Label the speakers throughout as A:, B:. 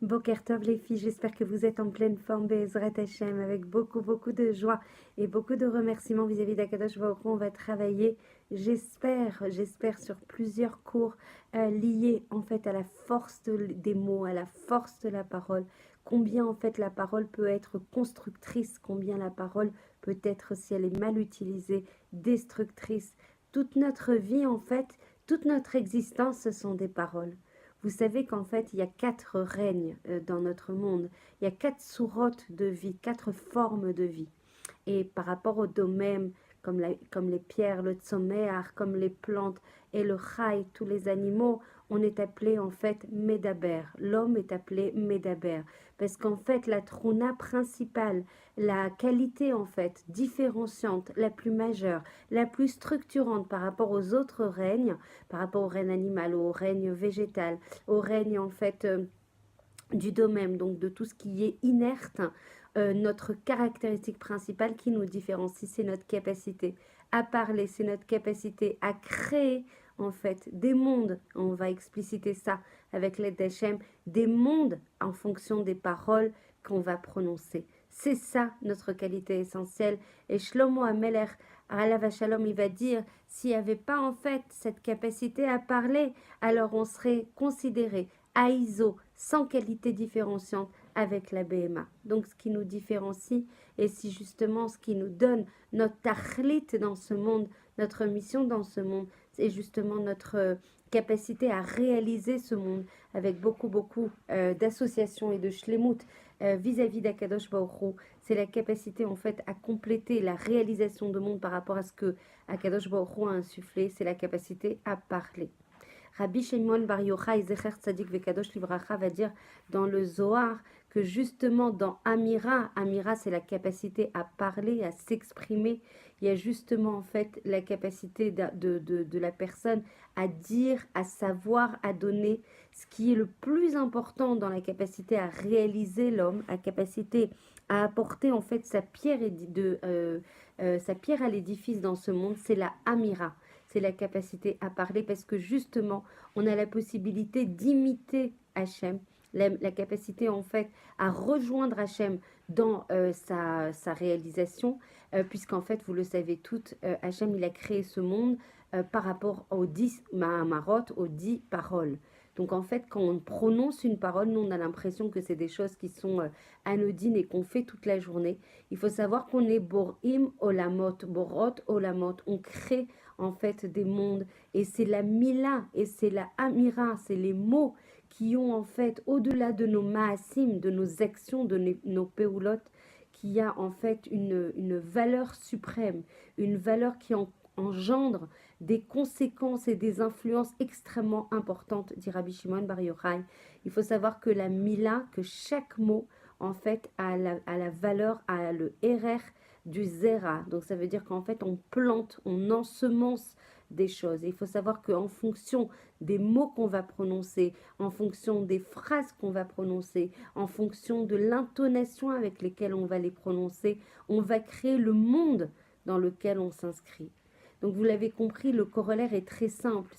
A: Boker Tov les filles, j'espère que vous êtes en pleine forme Be'ezrat Hashem, avec beaucoup de joie et beaucoup de remerciements vis-à-vis d'Akadosh Baruch Hu. On va travailler, j'espère sur plusieurs cours liés en fait à la force des mots, à la force de la parole, combien en fait la parole peut être constructrice, combien la parole peut être, si elle est mal utilisée, destructrice. Toute notre vie en fait, toute notre existence, ce sont des paroles. Vous savez qu'en fait, il y a 4 règnes dans notre monde. Il y a 4 sourates de vie, 4 formes de vie. Et par rapport au domaine, comme les pierres, le tsoméar, comme les plantes et le chai, tous les animaux, on est appelé en fait médaber. L'homme est appelé médaber. Parce qu'en fait, la truna principale, la qualité en fait différenciante, la plus majeure, la plus structurante par rapport aux autres règnes, par rapport au règne animal ou au règne végétal, au règne en fait du domaine, donc de tout ce qui est inerte, notre caractéristique principale qui nous différencie, c'est notre capacité à parler, c'est notre capacité à créer en fait des mondes, on va expliciter ça avec l'aide d'Hachem, des mondes en fonction des paroles qu'on va prononcer. C'est ça notre qualité essentielle. Et Shlomo Ameler, Alav Shalom, il va dire, s'il n'y avait pas en fait cette capacité à parler, alors on serait considéré AISO, sans qualité différenciante avec la BMA. Donc ce qui nous différencie et si justement ce qui nous donne notre tachlit dans ce monde, notre mission dans ce monde, c'est justement notre capacité à réaliser ce monde avec beaucoup d'associations et de shlemut vis-à-vis d'Akadosh Baruch Hu. C'est la capacité en fait à compléter la réalisation de monde par rapport à ce que Akadosh Baruch Hu a insufflé, c'est la capacité à parler. Rabbi Shimon Bar Yochai Zecher Tzadik Vekadosh Livracha va dire dans le Zohar que justement dans Amira c'est la capacité à parler, à s'exprimer. Il y a justement en fait la capacité de la personne à dire, à savoir, à donner. Ce qui est le plus important dans la capacité à réaliser l'homme, la capacité à apporter en fait sa pierre à l'édifice dans ce monde, c'est la Amira. C'est la capacité à parler parce que justement, on a la possibilité d'imiter Hachem, la capacité en fait à rejoindre Hachem dans sa réalisation, puisqu'en fait, vous le savez toutes, Hachem, il a créé ce monde par rapport aux 10 Mahamarot, aux 10 paroles. Donc en fait, quand on prononce une parole, nous on a l'impression que c'est des choses qui sont anodines et qu'on fait toute la journée. Il faut savoir qu'on est Borim Olamot, Borot Olamot, on crée en fait des mondes et c'est la Mila et c'est la Amira, c'est les mots qui ont en fait au-delà de nos maasim, de nos actions, de nos péoulotes, qui a en fait une valeur suprême, une valeur qui engendre des conséquences et des influences extrêmement importantes, dit Rabbi Shimon Bar Yochai. Il faut savoir que la Mila, que chaque mot en fait a la valeur, a le RR du zera. Donc ça veut dire qu'en fait on plante, on ensemence des choses. Et il faut savoir qu'en fonction des mots qu'on va prononcer, en fonction des phrases qu'on va prononcer, en fonction de l'intonation avec lesquelles on va les prononcer, on va créer le monde dans lequel on s'inscrit. Donc vous l'avez compris, le corollaire est très simple.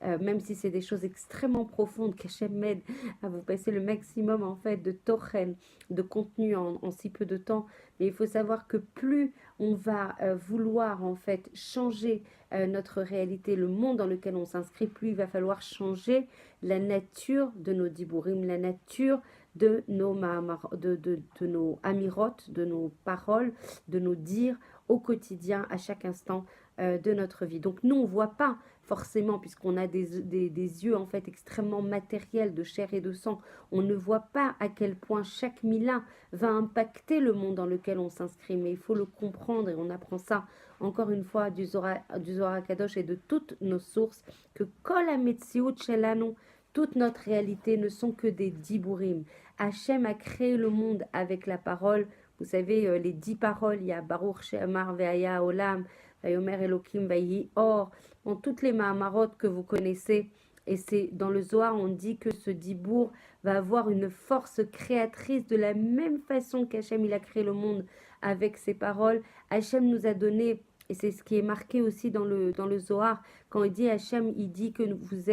A: Même si c'est des choses extrêmement profondes, qu'Hachem m'aide à vous passer le maximum en fait de tochen, de contenu en si peu de temps. Mais il faut savoir que plus on va vouloir en fait changer notre réalité, le monde dans lequel on s'inscrit, plus il va falloir changer la nature de nos dibourim, la nature de nos nos amirotes, de nos paroles, de nos dires au quotidien, à chaque instant de notre vie. Donc nous, on ne voit pas forcément, puisqu'on a des yeux en fait extrêmement matériels de chair et de sang, on ne voit pas à quel point chaque mila va impacter le monde dans lequel on s'inscrit, mais il faut le comprendre et on apprend ça encore une fois du Zohar Kadosh et de toutes nos sources, que Kol HaMetziut Shelanu, toute notre réalité ne sont que des diburim. Hachem a créé le monde avec la parole. Vous savez, les 10 paroles, il y a Baruch She'amar Ve'aya Olam, Vayomer Elokim Vayi Or, dans toutes les Mahamarot que vous connaissez. Et c'est dans le Zohar, on dit que ce dibour va avoir une force créatrice de la même façon qu'Hachem il a créé le monde avec ses paroles. Hachem nous a donné Et c'est ce qui est marqué aussi dans le Zohar. Quand il dit Hachem, il dit que vous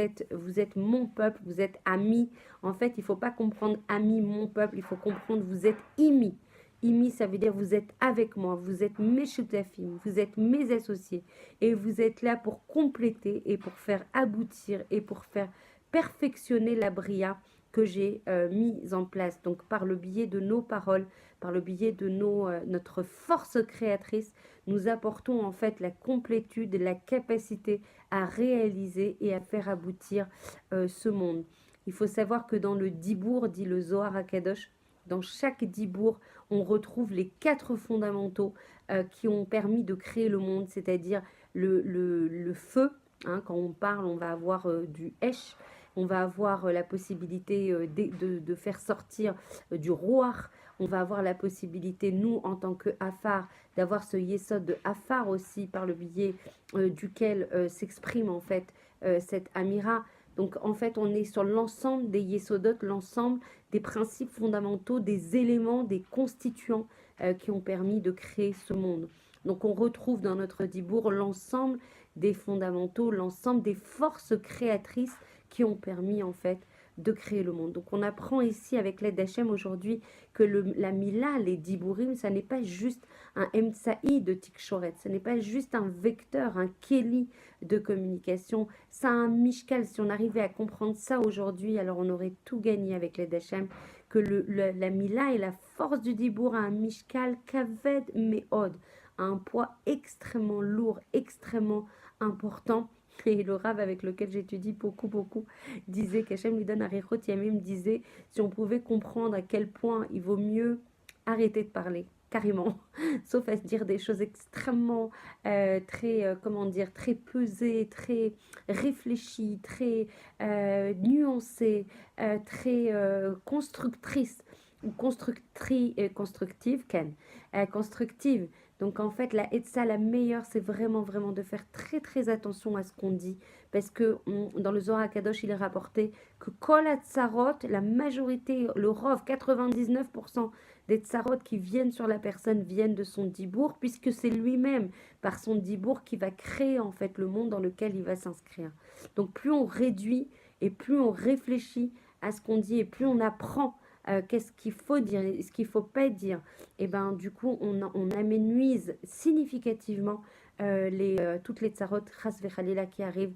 A: êtes mon peuple, vous êtes amis. En fait, il ne faut pas comprendre ami, mon peuple, il faut comprendre vous êtes imi. Imi, ça veut dire vous êtes avec moi, vous êtes mes shutafim, vous êtes mes associés. Et vous êtes là pour compléter et pour faire aboutir et pour faire perfectionner la bria que j'ai mise en place. Donc par le biais de nos paroles, par le biais de notre force créatrice, nous apportons en fait la complétude et la capacité à réaliser et à faire aboutir ce monde. Il faut savoir que dans le Dibour, dit le Zohar HaKadosh, dans chaque Dibour, on retrouve les 4 fondamentaux qui ont permis de créer le monde, c'est-à-dire le feu. Hein, quand on parle, on va avoir du Esh, on va avoir la possibilité de faire sortir du Roar, on va avoir la possibilité, nous, en tant que Afar, d'avoir ce Yesod de Afar aussi, par le biais duquel s'exprime en fait cette Amira. Donc en fait, on est sur l'ensemble des Yesodot, l'ensemble des principes fondamentaux, des éléments, des constituants qui ont permis de créer ce monde. Donc on retrouve dans notre Dibour l'ensemble des fondamentaux, l'ensemble des forces créatrices qui ont permis en fait de créer le monde. Donc on apprend ici avec l'aide d'Hachem aujourd'hui que la Mila, les Dibourim, ça n'est pas juste un Emtsaï de Tikshoret, ce n'est pas juste un vecteur, un Keli de communication, ça a un Mishkal. Si on arrivait à comprendre ça aujourd'hui, alors on aurait tout gagné avec l'aide d'Hachem, que la Mila et la force du Dibour a un Mishkal Kaved Meod, a un poids extrêmement lourd, extrêmement important. Et le Rav avec lequel j'étudie beaucoup disait qu'Hachem lui donne Arichot Yamim, disait si on pouvait comprendre à quel point il vaut mieux arrêter de parler, carrément, sauf à se dire des choses extrêmement très pesées, très réfléchies, très nuancées, très constructrices ou constructives, constructives. Donc en fait, la Etza, la meilleure, c'est vraiment de faire très attention à ce qu'on dit. Parce que dans le Zohar HaKadosh, il est rapporté que Kol Hatzarot, la majorité, le Rov, 99% des Tzarot qui viennent sur la personne viennent de son Dibour, puisque c'est lui-même, par son Dibour, qui va créer en fait le monde dans lequel il va s'inscrire. Donc plus on réduit et plus on réfléchit à ce qu'on dit et plus on apprend qu'est-ce qu'il faut dire, ce qu'il ne faut pas dire, et ben du coup on aménuise significativement toutes les tsarot chas vechalila qui arrivent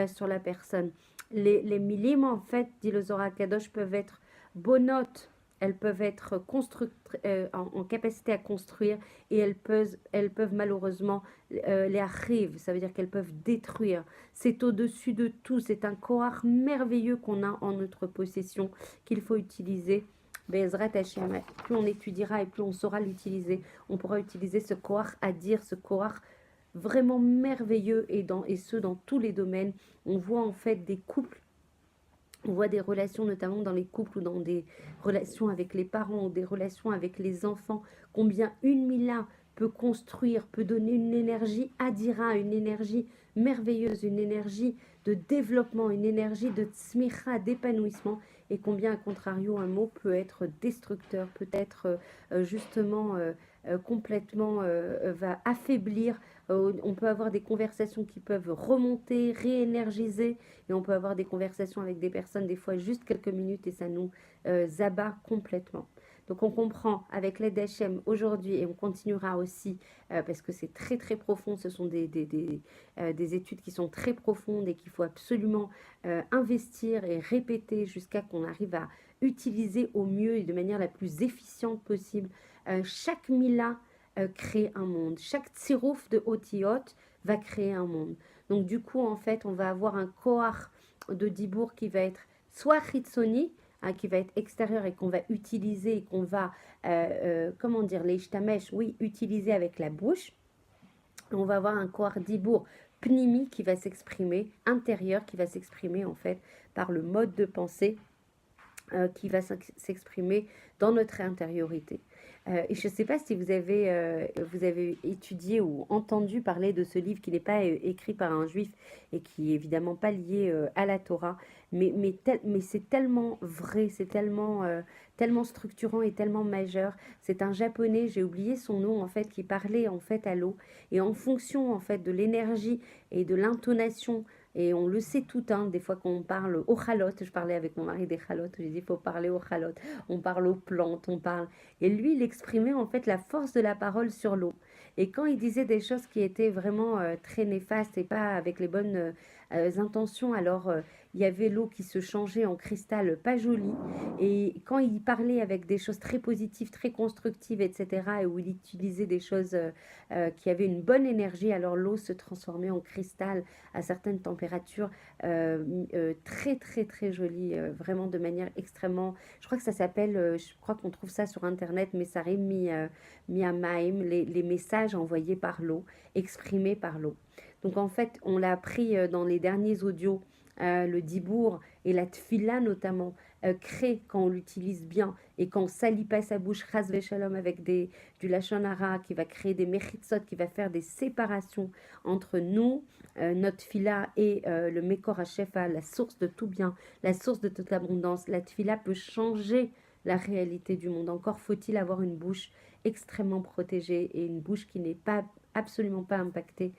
A: sur la personne. Les milim en fait, dit le Zohar Kadosh, peuvent être bonotes, elles peuvent être en capacité à construire, et elles peuvent malheureusement les arrivent, ça veut dire qu'elles peuvent détruire. C'est au-dessus de tout, c'est un kohar merveilleux qu'on a en notre possession, qu'il faut utiliser. Bezrat Hashem, plus on étudiera et plus on saura l'utiliser, on pourra utiliser ce kohar à dire, ce kohar vraiment merveilleux, et ce dans tous les domaines. On voit en fait des couples, on voit des relations, notamment dans les couples ou dans des relations avec les parents ou des relations avec les enfants, combien une mila peut construire, peut donner une énergie adira, une énergie merveilleuse, une énergie de développement, une énergie de tzmicha, d'épanouissement, et combien, à contrario, un mot peut être destructeur, peut être complètement va affaiblir. On peut avoir des conversations qui peuvent remonter, réénergiser, et on peut avoir des conversations avec des personnes, des fois juste quelques minutes, et ça nous abat complètement. Donc on comprend avec l'aide d'Hachem aujourd'hui, et on continuera aussi parce que c'est très profond. Ce sont des études qui sont très profondes et qu'il faut absolument investir et répéter jusqu'à qu'on arrive à utiliser au mieux et de manière la plus efficiente possible. Chaque mila crée un monde. Chaque tsirouf de otiyot va créer un monde. Donc du coup, en fait, on va avoir un kohar de dibour qui va être soit chitsoni, qui va être extérieur et qu'on va utiliser et qu'on va, les shtamesh, oui, utiliser avec la bouche. On va avoir un kohar dibour pnimi qui va s'exprimer, intérieur, qui va s'exprimer en fait par le mode de pensée qui va s'exprimer dans notre intériorité. Et je ne sais pas si vous avez étudié ou entendu parler de ce livre qui n'est pas écrit par un juif et qui est évidemment pas lié à la Torah, mais c'est tellement vrai, c'est tellement, tellement structurant et tellement majeur. C'est un japonais, j'ai oublié son nom en fait, qui parlait en fait à l'eau. Et en fonction en fait de l'énergie et de l'intonation, et on le sait tout, hein, des fois qu'on parle aux chalotes, je parlais avec mon mari des chalotes, j'ai dit il faut parler aux chalotes, on parle aux plantes, on parle. Et lui, il exprimait en fait la force de la parole sur l'eau. Et quand il disait des choses qui étaient vraiment très néfastes et pas avec les bonnes intentions, alors il y avait l'eau qui se changeait en cristal pas joli. Et quand il parlait avec des choses très positives, très constructives, etc., et où il utilisait des choses qui avaient une bonne énergie, alors l'eau se transformait en cristal à certaines températures très, très, très jolie, vraiment de manière extrêmement. Je crois que ça s'appelle, je crois qu'on trouve ça sur Internet, Messarim Miamaim, les messages envoyés par l'eau, exprimés par l'eau. Donc en fait, on l'a appris dans les derniers audios, le dibour et la tfila notamment, crée quand on l'utilise bien et quand on salit pas sa bouche, chas shalom, avec du lachon hara qui va créer des mechitsot, qui va faire des séparations entre nous, notre tfila et le mekor hashefa, la source de tout bien, la source de toute abondance. La tfila peut changer la réalité du monde. Encore faut-il avoir une bouche extrêmement protégée et une bouche qui n'est pas absolument pas impactée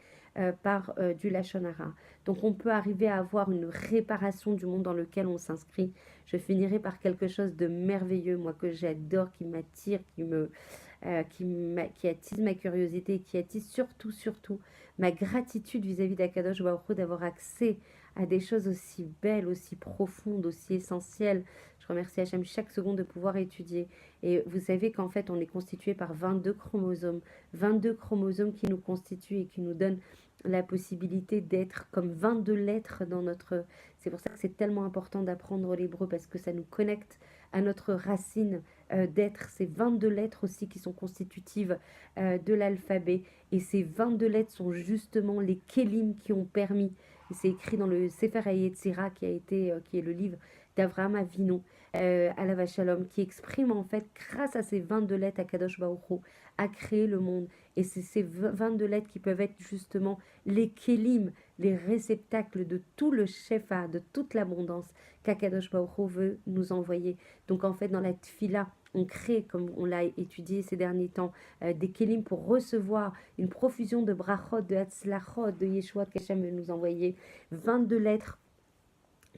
A: par du lachon hara. Donc on peut arriver à avoir une réparation du monde dans lequel on s'inscrit. Je finirai par quelque chose de merveilleux, moi que j'adore, qui m'attire, qui attise ma curiosité, qui attise surtout, surtout ma gratitude vis-à-vis d'Akadosh Baruch Hu d'avoir accès à des choses aussi belles, aussi profondes, aussi essentielles. Je remercie Hachem chaque seconde de pouvoir étudier. Et vous savez qu'en fait, on est constitué par 22 chromosomes. 22 chromosomes qui nous constituent et qui nous donnent la possibilité d'être comme 22 lettres dans notre. C'est pour ça que c'est tellement important d'apprendre l'hébreu parce que ça nous connecte à notre racine d'être. Ces 22 lettres aussi qui sont constitutives de l'alphabet. Et ces 22 lettres sont justement les kélim qui ont permis. Et c'est écrit dans le Sefer HaYetzira qui est le livre d'Avraham Avinu, Alav Shalom, qui exprime en fait, grâce à ces 22 lettres, Akadosh Baruch Hu a créé le monde. Et c'est ces 22 lettres qui peuvent être justement les kélim, les réceptacles de tout le shefa, de toute l'abondance qu'Akadosh Baruch Hu veut nous envoyer. Donc en fait, dans la tfila, on crée, comme on l'a étudié ces derniers temps, des kélim pour recevoir une profusion de brachot, de hatzlachot, de Yeshua qu'Hachem veut nous envoyer. 22 lettres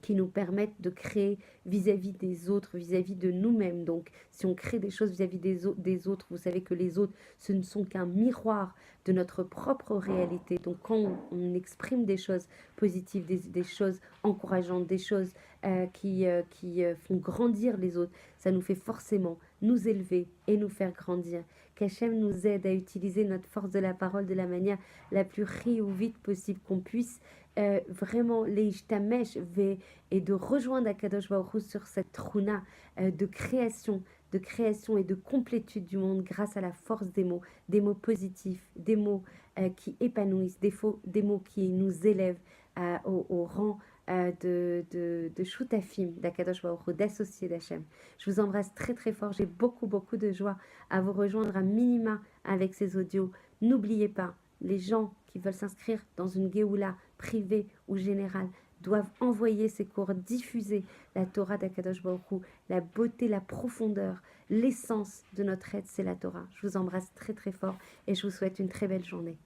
A: qui nous permettent de créer vis-à-vis des autres, vis-à-vis de nous-mêmes. Donc, si on crée des choses vis-à-vis des autres, vous savez que les autres, ce ne sont qu'un miroir de notre propre réalité. Donc, quand on exprime des choses positives, des choses encourageantes, des choses qui font grandir les autres, ça nous fait forcément nous élever et nous faire grandir. Qu'Hachem nous aide à utiliser notre force de la parole de la manière la plus vite possible, qu'on puisse vraiment leishtamesh et de rejoindre Akadosh Baruch Hu sur cette truna de création et de complétude du monde grâce à la force des mots positifs, des mots qui épanouissent, des mots qui nous élèvent au rang de Shutafim, d'Akadosh Baruch Hu, d'associés d'Hachem. Je vous embrasse très très fort, j'ai beaucoup beaucoup de joie à vous rejoindre à minima avec ces audios. N'oubliez pas, les gens qui veulent s'inscrire dans une Géoula privée ou générale doivent envoyer ces cours, diffuser la Torah d'Akadosh Baruch Hu, la beauté, la profondeur, l'essence de notre aide, c'est la Torah. Je vous embrasse très très fort et je vous souhaite une très belle journée.